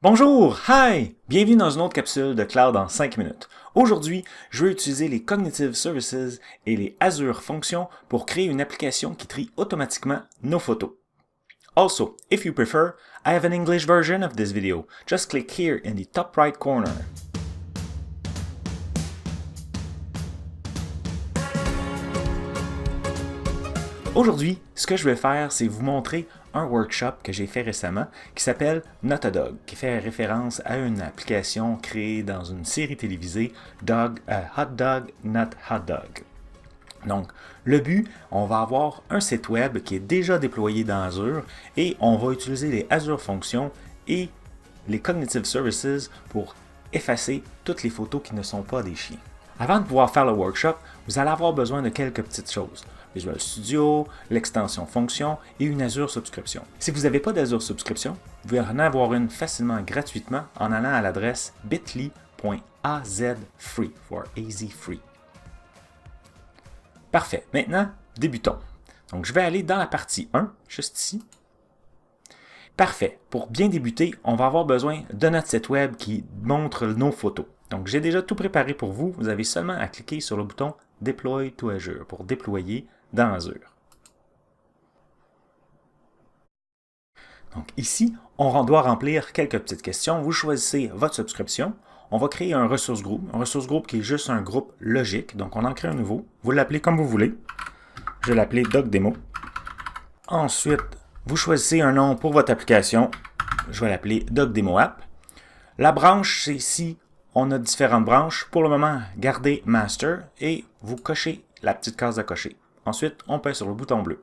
Bonjour, hi! Bienvenue dans une autre capsule de Cloud en 5 minutes. Aujourd'hui, je vais utiliser les Cognitive Services et les Azure Functions pour créer une application qui trie automatiquement nos photos. Also, if you prefer, I have an English version of this video. Just click here in the top right corner. Aujourd'hui, ce que je vais faire, c'est vous montrer un workshop que j'ai fait récemment qui s'appelle Not a Dog, qui fait référence à une application créée dans une série télévisée Hot Dog, Not Hot Dog. Donc, le but, on va avoir un site web qui est déjà déployé dans Azure et on va utiliser les Azure Functions et les Cognitive Services pour effacer toutes les photos qui ne sont pas des chiens. Avant de pouvoir faire le workshop, vous allez avoir besoin de quelques petites choses. Visual Studio, l'extension Fonction et une Azure Subscription. Si vous n'avez pas d'Azure Subscription, vous pouvez en avoir une facilement gratuitement en allant à l'adresse bit.ly.azfree for AZ Free. Parfait. Maintenant, débutons. Donc, je vais aller dans la partie 1, juste ici. Parfait. Pour bien débuter, on va avoir besoin de notre site web qui montre nos photos. Donc, j'ai déjà tout préparé pour vous. Vous avez seulement à cliquer sur le bouton Deploy to Azure pour déployer dans Azure. Donc ici, on doit remplir quelques petites questions. Vous choisissez votre subscription. On va créer un ressource group. Un ressource group qui est juste un groupe logique. Donc on en crée un nouveau. Vous l'appelez comme vous voulez. Je vais l'appeler DocDemo. Ensuite, vous choisissez un nom pour votre application. Je vais l'appeler DocDemo App. La branche, c'est ici. On a différentes branches. Pour le moment, gardez Master et vous cochez la petite case à cocher. Ensuite, on pèse sur le bouton bleu.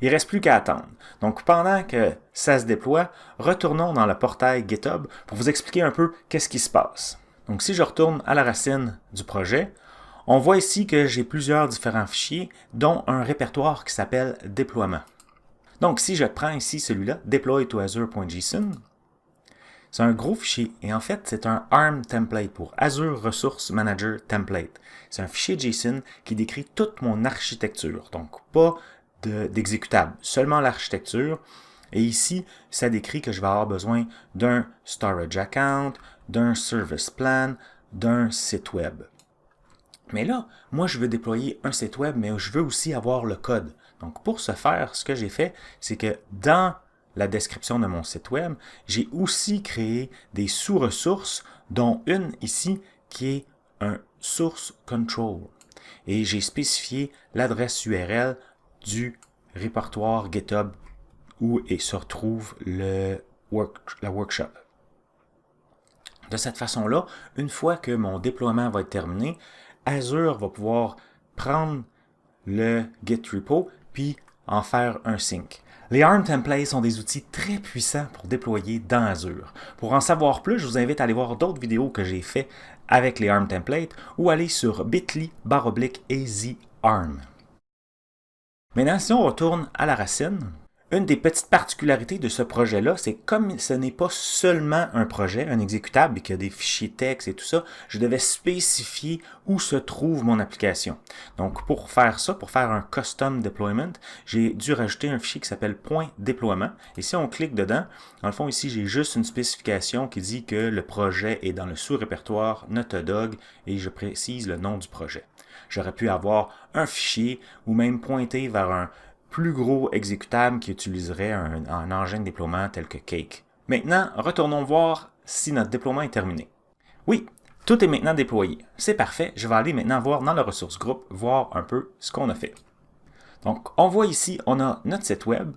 Il ne reste plus qu'à attendre. Donc, pendant que ça se déploie, retournons dans le portail GitHub pour vous expliquer un peu qu'est-ce qui se passe. Donc, si je retourne à la racine du projet, on voit ici que j'ai plusieurs différents fichiers, dont un répertoire qui s'appelle déploiement. Donc, si je prends ici celui-là, deploy to azure.json, c'est un gros fichier et en fait, c'est un ARM template pour Azure Resource Manager Template. C'est un fichier JSON qui décrit toute mon architecture, donc pas d'exécutable, seulement l'architecture. Et ici, ça décrit que je vais avoir besoin d'un storage account, d'un service plan, d'un site web. Mais là, moi, je veux déployer un site web, mais je veux aussi avoir le code. Donc, pour ce faire, ce que j'ai fait, c'est que dans la description de mon site web, j'ai aussi créé des sous-ressources, dont une ici qui est un source control. Et j'ai spécifié l'adresse URL du répertoire GitHub où se retrouve la workshop. De cette façon-là, une fois que mon déploiement va être terminé, Azure va pouvoir prendre le Git repo puis en faire un sync. Les ARM templates sont des outils très puissants pour déployer dans Azure. Pour en savoir plus, je vous invite à aller voir d'autres vidéos que j'ai fait avec les ARM templates ou aller sur bit.ly/azarm. Maintenant, si on retourne à la racine, une des petites particularités de ce projet-là, c'est comme ce n'est pas seulement un projet, un exécutable, et qu'il y a des fichiers texte et tout ça, je devais spécifier où se trouve mon application. Donc, pour faire ça, pour faire un custom deployment, j'ai dû rajouter un fichier qui s'appelle .déploiement. Et si on clique dedans, dans le fond, ici, j'ai juste une spécification qui dit que le projet est dans le sous-répertoire Not a Dog et je précise le nom du projet. J'aurais pu avoir un fichier ou même pointer vers un plus gros exécutable qui utiliserait un engin de déploiement tel que Cake. Maintenant, retournons voir si notre déploiement est terminé. Oui, tout est maintenant déployé. C'est parfait. Je vais aller maintenant voir dans le ressource groupe, voir un peu ce qu'on a fait. Donc, on voit ici, on a notre site web,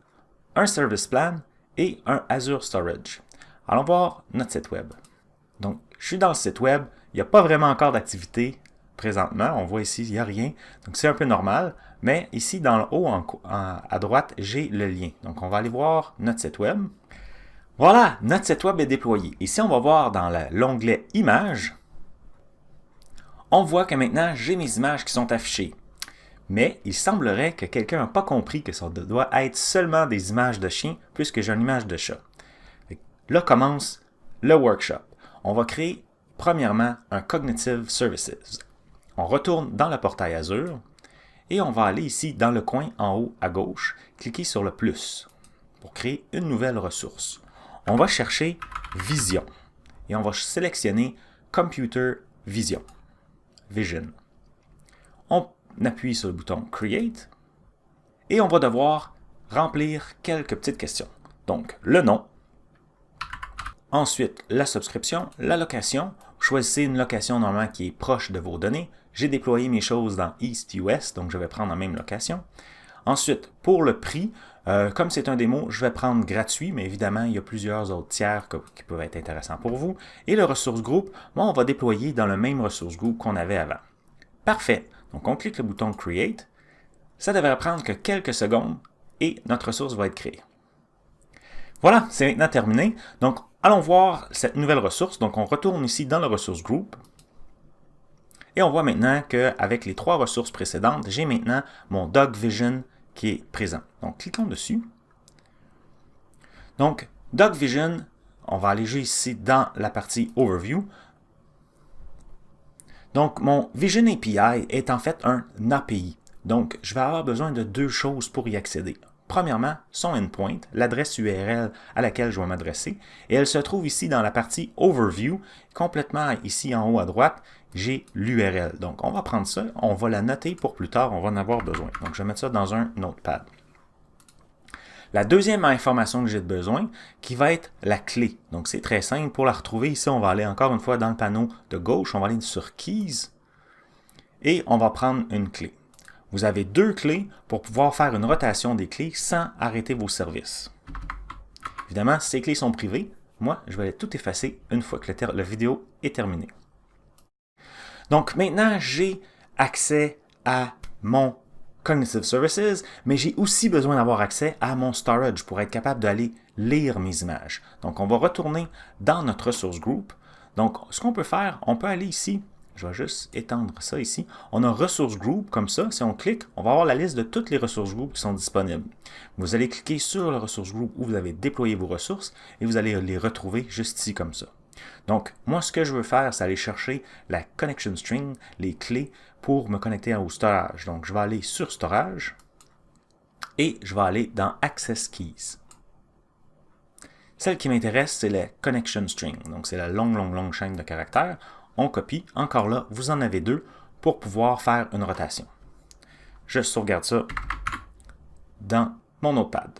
un service plan et un Azure Storage. Allons voir notre site web. Donc, je suis dans le site web. Il n'y a pas vraiment encore d'activité présentement. On voit ici, il n'y a rien. Donc, c'est un peu normal. Mais ici, dans le haut, à droite, j'ai le lien. Donc, on va aller voir notre site web. Voilà, notre site web est déployé. Ici, on va voir dans l'onglet Images. On voit que maintenant, j'ai mes images qui sont affichées. Mais il semblerait que quelqu'un n'a pas compris que ça doit être seulement des images de chiens puisque j'ai une image de chat. Là commence le workshop. On va créer, premièrement, un Cognitive Services. On retourne dans le portail Azure. Et on va aller ici dans le coin en haut à gauche, cliquer sur le plus pour créer une nouvelle ressource. On va chercher Vision. Et on va sélectionner Computer Vision. On appuie sur le bouton Create et on va devoir remplir quelques petites questions. Donc, le nom, ensuite la subscription, la location. Choisissez une location normalement qui est proche de vos données. J'ai déployé mes choses dans East US, donc je vais prendre la même location. Ensuite, pour le prix, comme c'est un démo, je vais prendre gratuit, mais évidemment, il y a plusieurs autres tiers qui peuvent être intéressants pour vous. Et le ressource group, on va déployer dans le même ressource group qu'on avait avant. Parfait. Donc, on clique le bouton Create. Ça devrait prendre que quelques secondes et notre ressource va être créée. Voilà, c'est maintenant terminé. Donc, allons voir cette nouvelle ressource. Donc, on retourne ici dans le ressource group. Et on voit maintenant qu'avec les 3 ressources précédentes, j'ai maintenant mon Dog Vision qui est présent. Donc, cliquons dessus. Donc, Dog Vision, on va aller juste ici dans la partie Overview. Donc, mon Vision API est en fait un API. Donc, je vais avoir besoin de 2 choses pour y accéder. Premièrement, son endpoint, l'adresse URL à laquelle je vais m'adresser, et elle se trouve ici dans la partie Overview, complètement ici en haut à droite, j'ai l'URL. Donc, on va prendre ça, on va la noter pour plus tard, on va en avoir besoin. Donc, je vais mettre ça dans un notepad. La deuxième information que j'ai besoin, qui va être la clé. Donc, c'est très simple. Pour la retrouver, ici, on va aller encore une fois dans le panneau de gauche, on va aller sur Keys, et on va prendre une clé. Vous avez 2 clés pour pouvoir faire une rotation des clés sans arrêter vos services. Évidemment, ces clés sont privées. Moi, je vais tout effacer une fois que la vidéo est terminée. Donc maintenant, j'ai accès à mon Cognitive Services, mais j'ai aussi besoin d'avoir accès à mon storage pour être capable d'aller lire mes images. Donc, on va retourner dans notre Resource Group. Donc, ce qu'on peut faire, on peut aller ici. Je vais juste étendre ça ici. On a Ressources Group, comme ça. Si on clique, on va avoir la liste de toutes les ressources group qui sont disponibles. Vous allez cliquer sur le ressource group où vous avez déployé vos ressources et vous allez les retrouver juste ici, comme ça. Donc, moi, ce que je veux faire, c'est aller chercher la connection string, les clés pour me connecter au storage. Donc, je vais aller sur Storage et je vais aller dans Access Keys. Celle qui m'intéresse, c'est la connection string. Donc, c'est la longue chaîne de caractères. On copie. Encore là, vous en avez 2 pour pouvoir faire une rotation. Je sauvegarde ça dans mon notepad.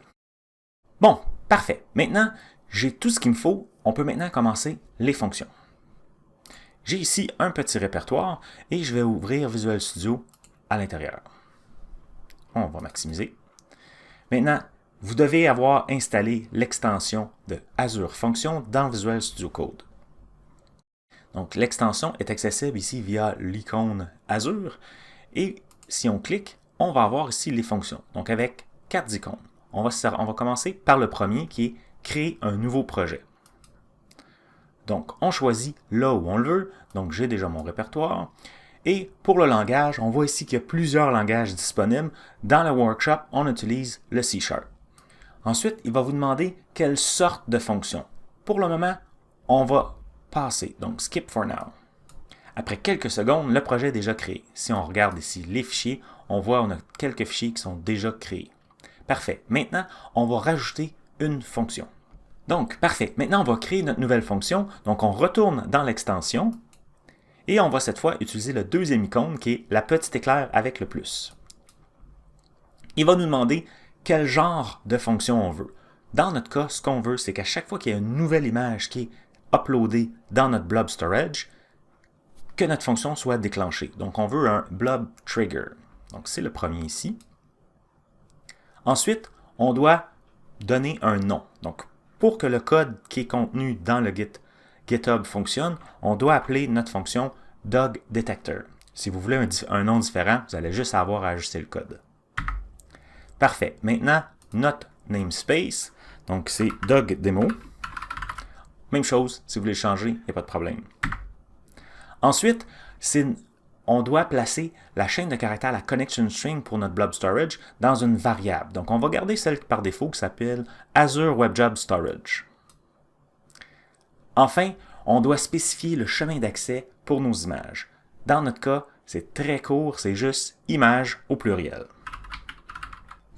Bon, parfait. Maintenant, j'ai tout ce qu'il me faut. On peut maintenant commencer les fonctions. J'ai ici un petit répertoire et je vais ouvrir Visual Studio à l'intérieur. On va maximiser. Maintenant, vous devez avoir installé l'extension de Azure Functions dans Visual Studio Code. Donc, l'extension est accessible ici via l'icône Azure. Et si on clique, on va avoir ici les fonctions. Donc, avec 4 icônes. On va commencer par le premier qui est créer un nouveau projet. Donc, on choisit là où on le veut. Donc, j'ai déjà mon répertoire. Et pour le langage, on voit ici qu'il y a plusieurs langages disponibles. Dans le workshop, on utilise le C#. Ensuite, il va vous demander quelle sorte de fonction. Pour le moment, on va passer. Donc, skip for now. Après quelques secondes, le projet est déjà créé. Si on regarde ici les fichiers, on voit qu'on a quelques fichiers qui sont déjà créés. Parfait. Maintenant, on va rajouter une fonction. Donc, parfait. Maintenant, on va créer notre nouvelle fonction. Donc, on retourne dans l'extension et on va cette fois utiliser le deuxième icône qui est la petite éclair avec le plus. Il va nous demander quel genre de fonction on veut. Dans notre cas, ce qu'on veut, c'est qu'à chaque fois qu'il y a une nouvelle image qui est uploadée dans notre blob storage, que notre fonction soit déclenchée. Donc, on veut un blob trigger. Donc, c'est le premier ici. Ensuite, on doit donner un nom. Donc, pour que le code qui est contenu dans le GitHub fonctionne, on doit appeler notre fonction DogDetector. Si vous voulez un nom différent, vous allez juste avoir à ajuster le code. Parfait. Maintenant, notre namespace, donc c'est DogDemo. Même chose, si vous voulez le changer, il n'y a pas de problème. Ensuite, on doit placer la chaîne de caractères, la connection string pour notre blob storage dans une variable. Donc, on va garder celle par défaut qui s'appelle Azure WebJob Storage. Enfin, on doit spécifier le chemin d'accès pour nos images. Dans notre cas, c'est très court, c'est juste image au pluriel.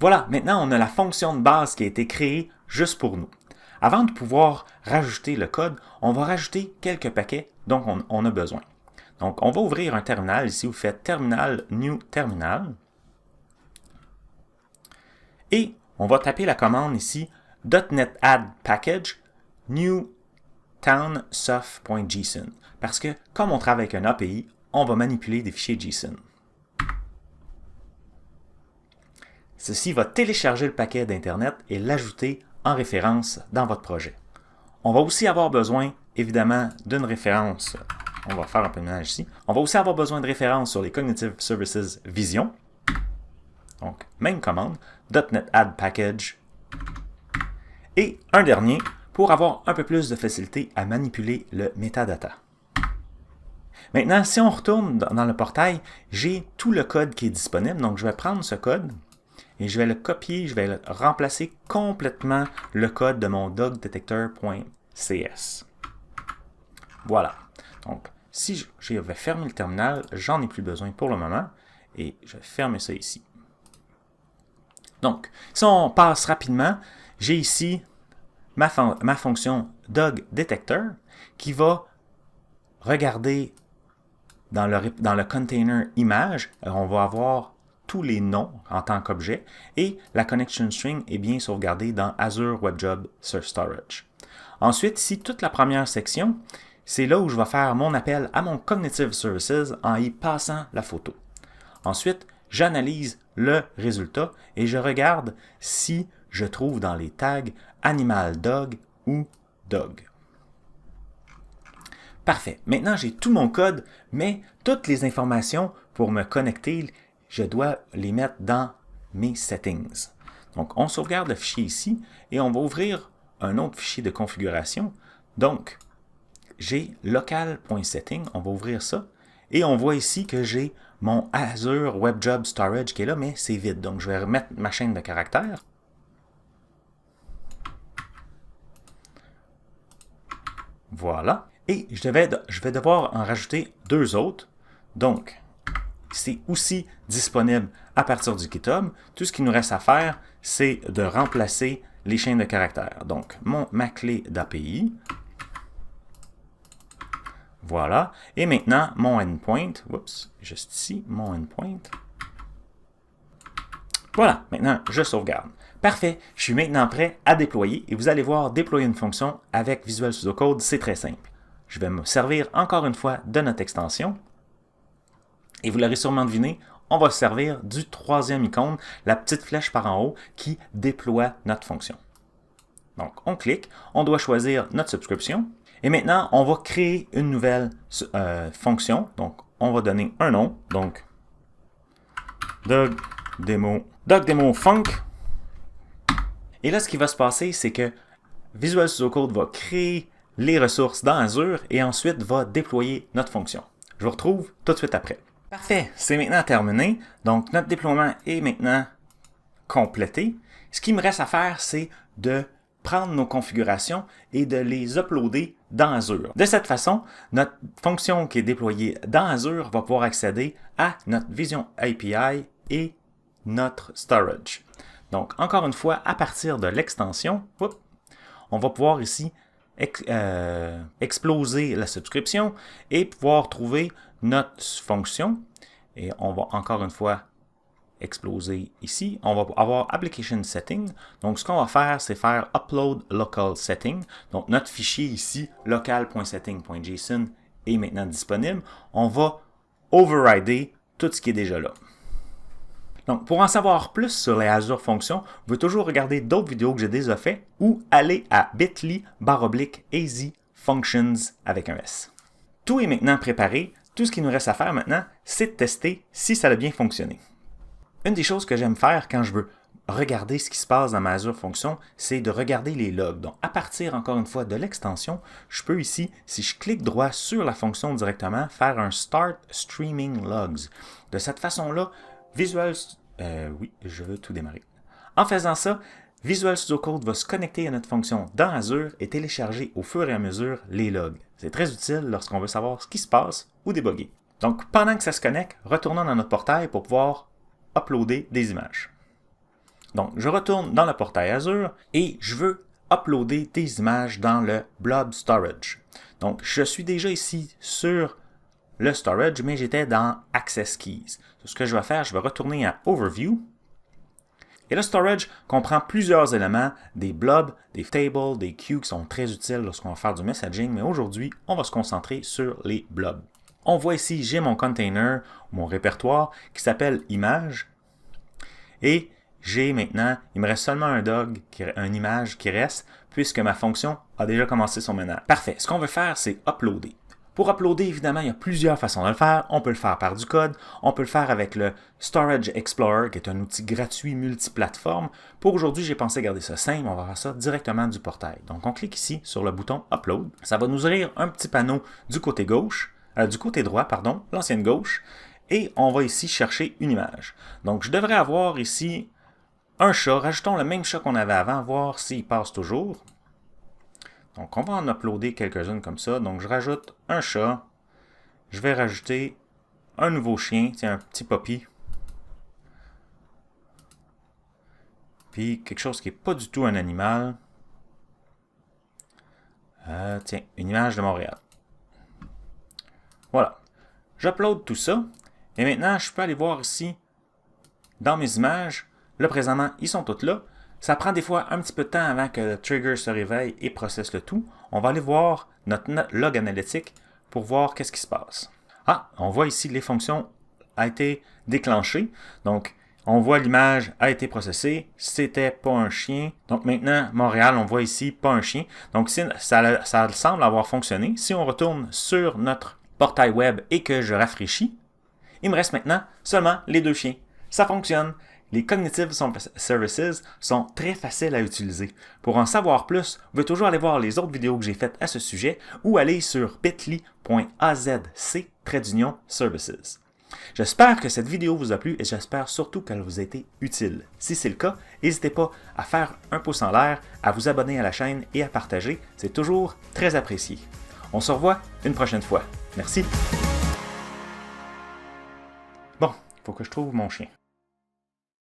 Voilà, maintenant on a la fonction de base qui a été créée juste pour nous. Avant de pouvoir rajouter le code, on va rajouter quelques paquets dont on a besoin. Donc, on va ouvrir un terminal. Ici, vous faites terminal, new terminal. Et on va taper la commande ici, .NET add package new townsoft.json. Parce que, comme on travaille avec un API, on va manipuler des fichiers JSON. Ceci va télécharger le paquet d'Internet et l'ajouter en référence dans votre projet. On va aussi avoir besoin, évidemment, d'une référence. On va faire un peu de ménage ici. On va aussi avoir besoin de références sur les Cognitive Services Vision. Donc, même commande, .NET add package. Et un dernier, pour avoir un peu plus de facilité à manipuler le metadata. Maintenant, si on retourne dans le portail, j'ai tout le code qui est disponible. Donc, je vais prendre ce code et je vais le copier, je vais remplacer complètement le code de mon dogdetector.cs. Voilà. Donc, si je vais fermer le terminal, j'en ai plus besoin pour le moment et je vais fermer ça ici. Donc, si on passe rapidement, j'ai ici ma fonction dogDetector qui va regarder dans le container image, on va avoir tous les noms en tant qu'objet et la connection string est bien sauvegardée dans Azure Web Job Storage. Ensuite, ici, toute la première section, c'est là où je vais faire mon appel à mon Cognitive Services en y passant la photo. Ensuite, j'analyse le résultat et je regarde si je trouve dans les tags Animal Dog ou Dog. Parfait. Maintenant, j'ai tout mon code, mais toutes les informations pour me connecter, je dois les mettre dans mes settings. Donc, on sauvegarde le fichier ici et on va ouvrir un autre fichier de configuration. Donc, j'ai local.setting, on va ouvrir ça. Et on voit ici que j'ai mon Azure Web Job Storage qui est là, mais c'est vide. Donc, je vais remettre ma chaîne de caractères. Voilà. Et je vais devoir en rajouter deux autres. Donc, c'est aussi disponible à partir du GitHub. Tout ce qu'il nous reste à faire, c'est de remplacer les chaînes de caractères. Donc, ma clé d'API. Voilà. Et maintenant, mon endpoint. Oups, juste ici, mon endpoint. Voilà. Maintenant, je sauvegarde. Parfait. Je suis maintenant prêt à déployer. Et vous allez voir, déployer une fonction avec Visual Studio Code, c'est très simple. Je vais me servir encore une fois de notre extension. Et vous l'aurez sûrement deviné, on va se servir du troisième icône, la petite flèche par en haut qui déploie notre fonction. Donc, on clique, on doit choisir notre subscription. Et maintenant, on va créer une nouvelle fonction. Donc, on va donner un nom. Donc, DogDemo Func. Et là, ce qui va se passer, c'est que Visual Studio Code va créer les ressources dans Azure et ensuite va déployer notre fonction. Je vous retrouve tout de suite après. Parfait, c'est maintenant terminé. Donc, notre déploiement est maintenant complété. Ce qui me reste à faire, c'est de prendre nos configurations et de les uploader dans Azure. De cette façon, notre fonction qui est déployée dans Azure va pouvoir accéder à notre Vision API et notre storage. Donc, encore une fois, à partir de l'extension, on va pouvoir ici exploser la subscription et pouvoir trouver notre fonction. Et on va encore une fois exploser ici. On va avoir Application Setting. Donc, ce qu'on va faire, c'est faire Upload Local Setting. Donc, notre fichier ici, local.setting.json, est maintenant disponible. On va overrider tout ce qui est déjà là. Donc, pour en savoir plus sur les Azure Functions, vous pouvez toujours regarder d'autres vidéos que j'ai déjà fait ou aller à bit.ly/AZFunctions avec un S. Tout est maintenant préparé. Tout ce qu'il nous reste à faire maintenant, c'est de tester si ça a bien fonctionné. Une des choses que j'aime faire quand je veux regarder ce qui se passe dans ma Azure Functions, c'est de regarder les logs. Donc, à partir, encore une fois, de l'extension, je peux ici, si je clique droit sur la fonction directement, faire un Start Streaming Logs. De cette façon-là, oui, je veux tout démarrer. En faisant ça, Visual Studio Code va se connecter à notre fonction dans Azure et télécharger au fur et à mesure les logs. C'est très utile lorsqu'on veut savoir ce qui se passe ou débugger. Donc, pendant que ça se connecte, retournons dans notre portail pour pouvoir uploader des images. Donc, je retourne dans le portail Azure et je veux uploader des images dans le Blob Storage. Donc, je suis déjà ici sur le Storage, mais j'étais dans Access Keys. Ce que je vais faire, je vais retourner à Overview. Et le Storage comprend plusieurs éléments, des blobs, des tables, des queues qui sont très utiles lorsqu'on va faire du messaging, mais aujourd'hui, on va se concentrer sur les blobs. On voit ici, j'ai mon container, mon répertoire qui s'appelle Images. Et j'ai maintenant, il me reste seulement une image qui reste, puisque ma fonction a déjà commencé son ménage. Parfait. Ce qu'on veut faire, c'est uploader. Pour uploader, évidemment, il y a plusieurs façons de le faire. On peut le faire par du code, on peut le faire avec le Storage Explorer, qui est un outil gratuit multiplateforme. Pour aujourd'hui, j'ai pensé garder ça simple, on va faire ça directement du portail. Donc, on clique ici sur le bouton Upload. Ça va nous ouvrir un petit panneau du côté droit, l'ancienne gauche, et on va ici chercher une image. Donc, je devrais avoir ici un chat. Rajoutons le même chat qu'on avait avant, voir s'il passe toujours. Donc, on va en uploader quelques-unes comme ça. Donc, je rajoute un chat. Je vais rajouter un nouveau chien, tiens, un petit puppy. Puis, quelque chose qui n'est pas du tout un animal. Tiens, une image de Montréal. Voilà. J'upload tout ça. Et maintenant, je peux aller voir ici, dans mes images. Là, présentement, ils sont toutes là. Ça prend des fois un petit peu de temps avant que le trigger se réveille et processe le tout. On va aller voir notre log analytique pour voir qu'est-ce qui se passe. Ah, on voit ici les fonctions ont été déclenchées. Donc, on voit l'image a été processée. C'était pas un chien. Donc maintenant, Montréal, on voit ici pas un chien. Donc, ça semble avoir fonctionné. Si on retourne sur notre portail web et que je rafraîchis, il me reste maintenant seulement les deux chiens. Ça fonctionne. Les Cognitive Services sont très faciles à utiliser. Pour en savoir plus, vous pouvez toujours aller voir les autres vidéos que j'ai faites à ce sujet ou aller sur bit.ly.azc-services. J'espère que cette vidéo vous a plu et j'espère surtout qu'elle vous a été utile. Si c'est le cas, n'hésitez pas à faire un pouce en l'air, à vous abonner à la chaîne et à partager. C'est toujours très apprécié. On se revoit une prochaine fois. Merci. Bon, il faut que je trouve mon chien.